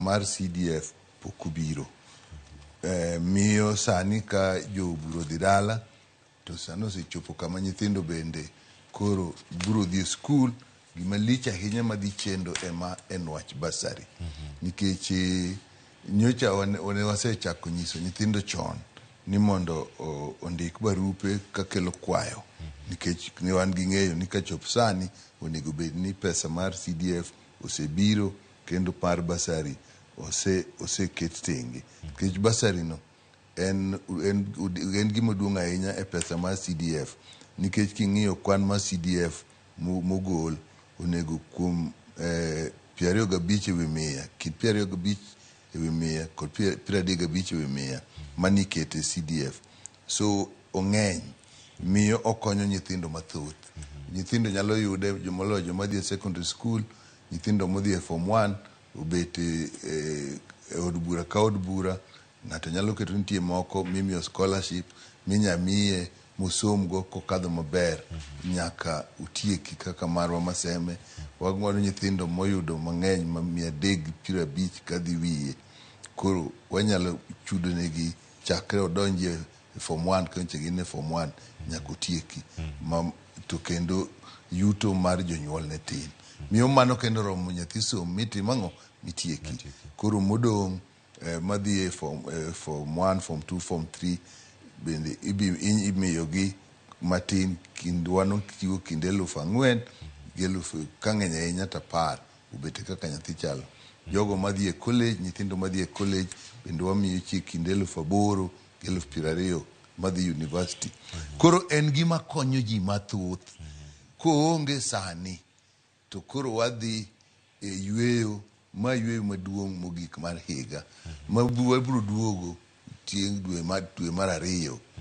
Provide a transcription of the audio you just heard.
mar CDF pok obiro. Miyo sani ka joburo dhi dala to sani osechopo kama nyithindo bende koro buro dhi skul. Gima lich ahinya madhi chendo ema en wach bursary. Nikech nyocha wasechako nyiso nyithindo chon ni mondo ondik barupe kakelo kwayo, nikech ne wan gi ng'eyo ni kachop sani onego bed ni pesa mar CDF osebiro kendo par bursary oseket tenge. Nikech bursary no en gima duong' ahinya e pesa mar CDF, nikech king'iyo kwan mar CDF mogol onego kuom 25 ewi 100, kind 25 ewi 100 kod 35 ewi 100 mani kete CDF. So ong'eny, miyo okonyo nyithindo mathoth. Nyithindo nyalo yude, jomoloyo joma dhi e secondary school, nyithindo modhi e form 1 obet e od bura ka od bura. Ng'ato nyalo keto nitie moko mimiyo scholarship minyamiye musomgo kokadho maber nyaka utieki kaka marwa Maseme. Wagwaro nyithindo moyudo mang'eny ma 350 kadhi wiye. Koro wanyalo chudo negi chakre odonje form 1 konche gin e form 1 nyaka utieki. To kendo yuto mar jonyuol ne tin. Miyo mano kendo romo nyathi som mitimang'o mitieki. Koro modong' madhi e form 1, form 2, form 3 bende imiyogi matin. Kindwano chiwo kind 4,000 gi 1,000 kang'eny ahinya ta 10 ubete kaka nyathi chalo. Jogo madhi e college, nyithindo madhi e college bende wamiyo chi kind 8,000 gi 20,000 madhi university. Koro en gima konyo ji mathoth. Koonge sani to koro wadhi e yweyo maduong' mogik mar higa. Wabiro duogo tieng' dwe mar 2